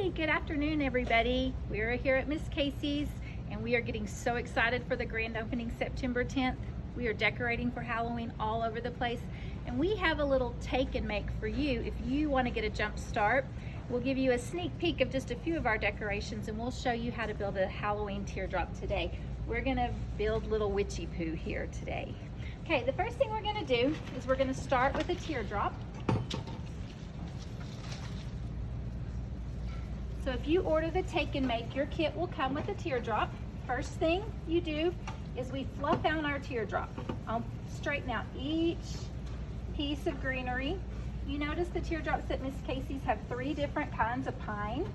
Hey, good afternoon, everybody. We're here at Miss Cayce's, and we are getting so excited for the grand opening September 10th. We are decorating for Halloween all over the place, and we have a little take and make for you if you want to get a jump start. We'll give you a sneak peek of just a few of our decorations, and we'll show you how to build a Halloween teardrop today. We're gonna build little witchy poo here today. Okay, the first thing we're gonna do is we're gonna start with a teardrop. So if you order the take and make, your kit will come with a teardrop. First thing you do is we fluff out our teardrop. I'll straighten out each piece of greenery. You notice the teardrops at Miss Cayce's have 3 different kinds of pine,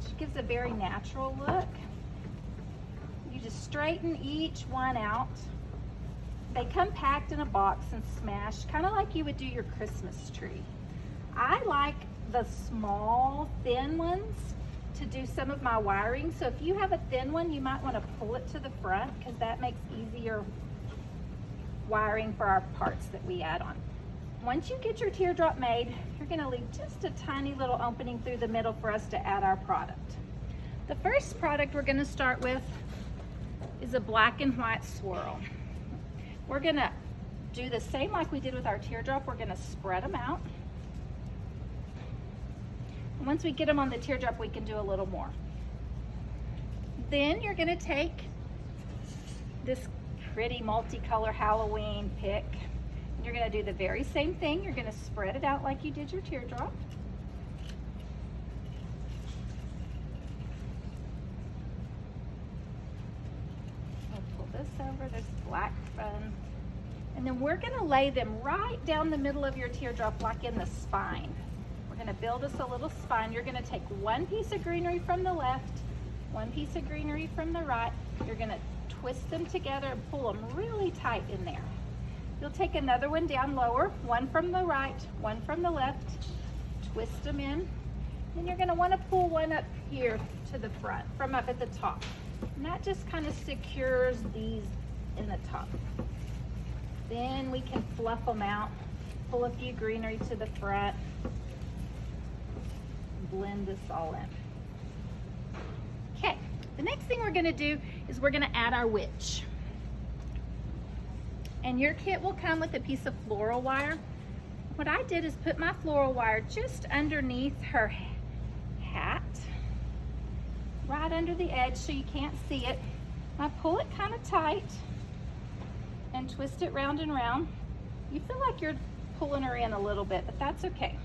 which gives a very natural look. You just straighten each one out. They come packed in a box and smashed, kind of like you would do your Christmas tree. I like the small, thin ones to do some of my wiring. So if you have a thin one, you might want to pull it to the front because that makes easier wiring for our parts that we add on. Once you get your teardrop made, you're going to leave just a tiny little opening through the middle for us to add our product. The first product we're going to start with is a black and white swirl. We're going to do the same like we did with our teardrop. We're going to spread them out. Once we get them on the teardrop, we can do a little more. Then you're gonna take this pretty multicolor Halloween pick, and you're gonna do the very same thing. You're gonna spread it out like you did your teardrop. We'll pull this over, this black fun. And then we're gonna lay them right down the middle of your teardrop like in the spine. We're gonna build us a little spine. You're gonna take one piece of greenery from the left, one piece of greenery from the right. You're gonna twist them together and pull them really tight in there. You'll take another one down lower, one from the right, one from the left, twist them in. Then you're gonna wanna pull one up here to the front, from up at the top. And that just kind of secures these in the top. Then we can fluff them out, pull a few greenery to the front, blend this all in. Okay, the next thing we're gonna do is we're gonna add our witch. And your kit will come with a piece of floral wire. What I did is put my floral wire just underneath her hat, right under the edge so you can't see it. I pull it kind of tight and twist it round and round. You feel like you're pulling her in a little bit, but that's okay.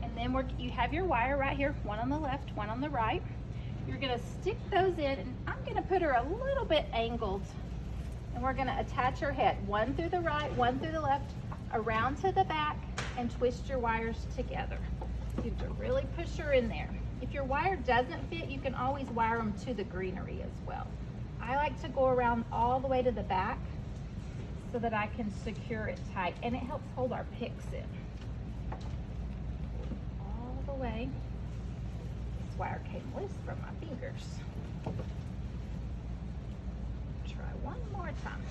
And then you have your wire right here, one on the left, one on the right. You're gonna stick those in, and I'm gonna put her a little bit angled, and we're gonna attach her head, one through the right, one through the left, around to the back, and twist your wires together. You have to really push her in there. If your wire doesn't fit, you can always wire them to the greenery as well. I like to go around all the way to the back so that I can secure it tight, and it helps hold our picks in. Way. This wire came loose from my fingers. Try one more time.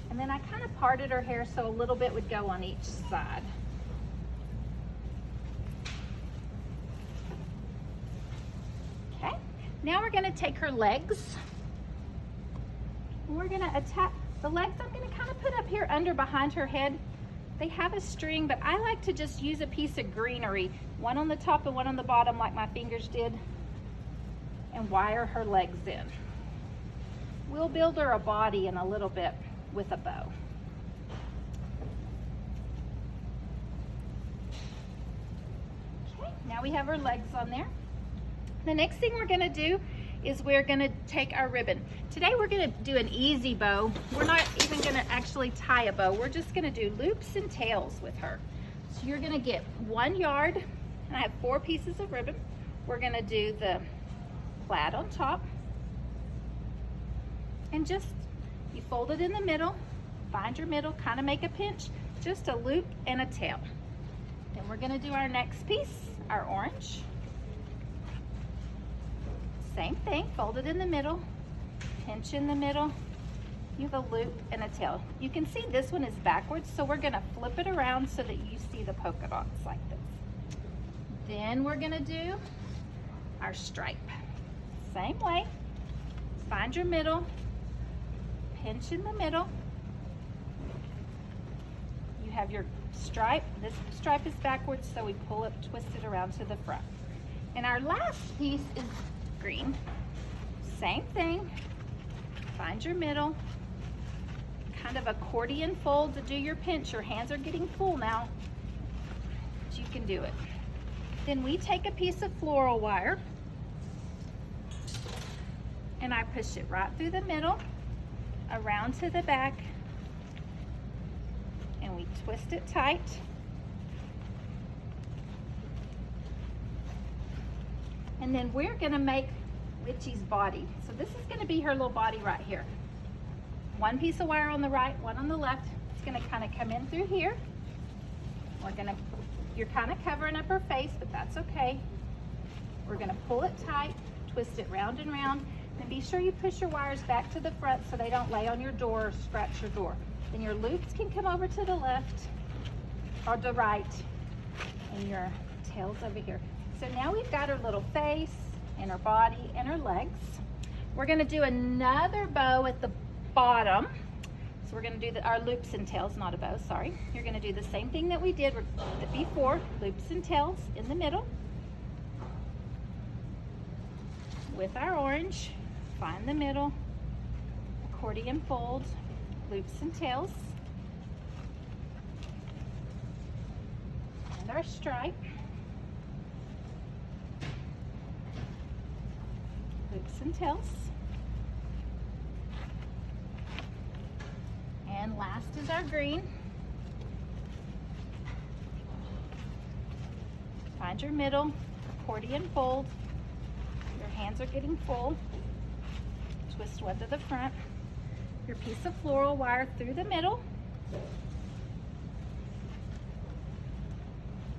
And then I kind of parted her hair so a little bit would go on each side. Now we're gonna take her legs. We're gonna attach the legs. I'm gonna kind of put up here under behind her head. They have a string, but I like to just use a piece of greenery, one on the top and one on the bottom like my fingers did, and wire her legs in. We'll build her a body in a little bit with a bow. Okay, now we have her legs on there. The next thing we're gonna do is we're gonna take our ribbon. Today we're gonna do an easy bow. We're not even gonna actually tie a bow. We're just gonna do loops and tails with her. So you're gonna get 1 yard, and I have 4 pieces of ribbon. We're gonna do the plaid on top. And just, you fold it in the middle, find your middle, kind of make a pinch, just a loop and a tail. Then we're gonna do our next piece, our orange. Same thing, fold it in the middle, pinch in the middle. You have a loop and a tail. You can see this one is backwards, so we're gonna flip it around so that you see the polka dots like this. Then we're gonna do our stripe. Same way, find your middle, pinch in the middle. You have your stripe. This stripe is backwards, so we pull it, twist it around to the front. And our last piece is green. Same thing, find your middle, kind of accordion fold to do your pinch. Your hands are getting full now, but you can do it. Then we take a piece of floral wire and I push it right through the middle, around to the back, and we twist it tight. And then we're gonna make Witchy's body. So this is gonna be her little body right here. One piece of wire on the right, one on the left. It's gonna kind of come in through here. You're kind of covering up her face, but that's okay. We're gonna pull it tight, twist it round and round, and be sure you push your wires back to the front so they don't lay on your door or scratch your door. Then your loops can come over to the left or the right, and your tail's over here. So now we've got her little face and her body and her legs. We're gonna do another bow at the bottom. So we're gonna do our loops and tails, not a bow, sorry. You're gonna do the same thing that we did before, loops and tails in the middle. With our orange, find the middle, accordion fold, loops and tails. And our stripe. Loops and tails. And last is our green. Find your middle, accordion fold. Your hands are getting full. Twist one to the front. Your piece of floral wire through the middle.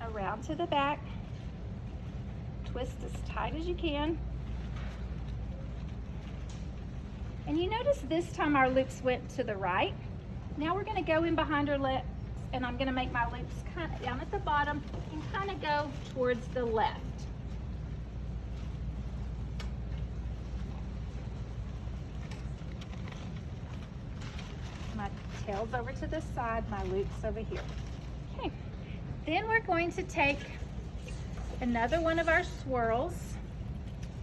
Around to the back. Twist as tight as you can. And you notice this time our loops went to the right. Now we're gonna go in behind her lips, and I'm gonna make my loops kind of down at the bottom and kind of go towards the left. My tail's over to the side, my loops over here. Okay, then we're going to take another one of our swirls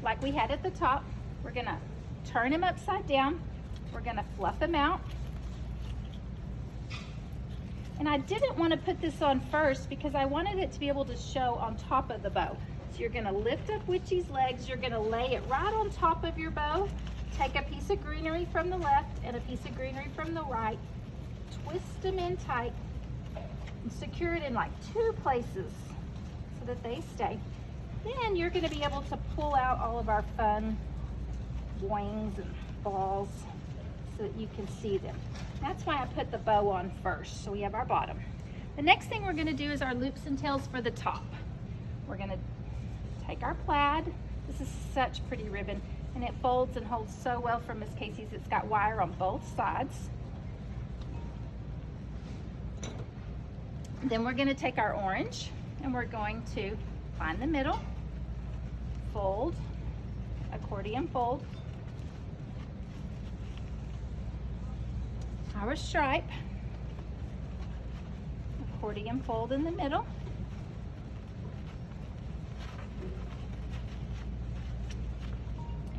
like we had at the top. We're gonna turn him upside down. We're gonna fluff him out. And I didn't want to put this on first because I wanted it to be able to show on top of the bow. So you're gonna lift up Witchy's legs, you're gonna lay it right on top of your bow, take a piece of greenery from the left and a piece of greenery from the right, twist them in tight, and secure it in like 2 places so that they stay. Then you're gonna be able to pull out all of our fun wings and balls so that you can see them. That's why I put the bow on first, so we have our bottom. The next thing we're gonna do is our loops and tails for the top. We're gonna take our plaid. This is such pretty ribbon, and it folds and holds so well from Miss Cayce's. It's got wire on both sides. Then we're gonna take our orange, and we're going to find the middle, fold, accordion fold, our stripe, accordion fold in the middle,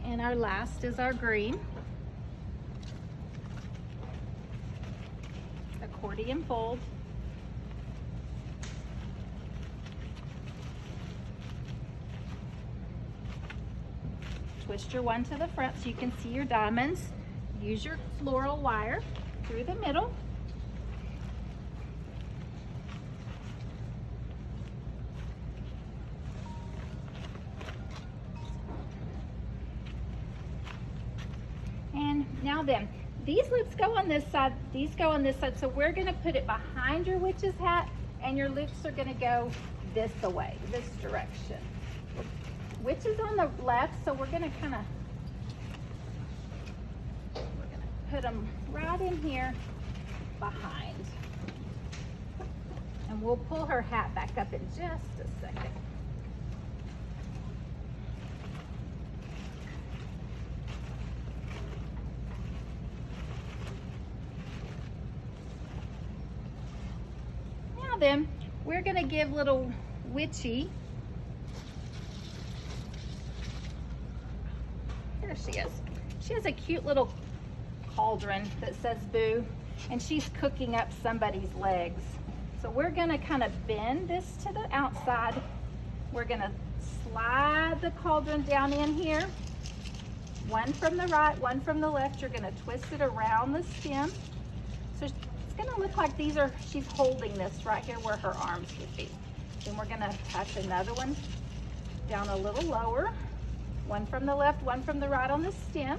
and our last is our green, accordion fold, twist your one to the front so you can see your diamonds. Use your floral wire through the middle. And now then, these loops go on this side, these go on this side, so we're gonna put it behind your witch's hat, and your loops are gonna go this way, this direction. witch is on the left, so we're gonna put them right in here behind. And we'll pull her hat back up in just a second. Now then, we're gonna give little Witchy, there she is. She has a cute little cauldron that says boo, and she's cooking up somebody's legs. So we're gonna kind of bend this to the outside. We're gonna slide the cauldron down in here. One from the right, one from the left. You're gonna twist it around the stem. So it's gonna look like she's holding this right here where her arms would be. Then we're gonna attach another one down a little lower. One from the left, one from the right on the stem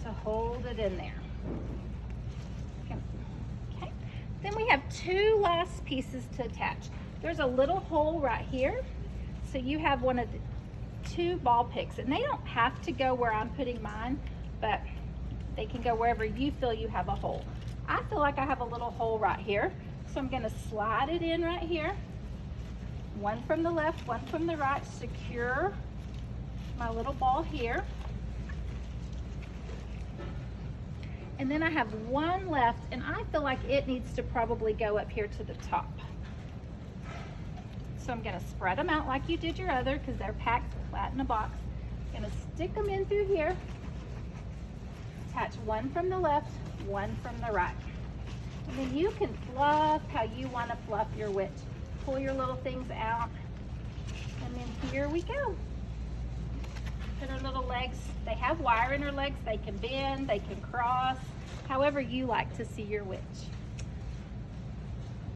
to hold it in there. Okay. Then we have two last pieces to attach. There's a little hole right here. So you have one of the two ball picks, and they don't have to go where I'm putting mine, but they can go wherever you feel you have a hole. I feel like I have a little hole right here, so I'm gonna slide it in right here. One from the left, one from the right, secure my little ball here. And then I have one left, and I feel like it needs to probably go up here to the top. So I'm gonna spread them out like you did your other, because they're packed flat in a box. I'm gonna stick them in through here. Attach one from the left, one from the right. And then you can fluff how you want to fluff your witch. Pull your little things out, and then here we go. Put her little legs, they have wire in her legs, they can bend, they can cross, however you like to see your witch.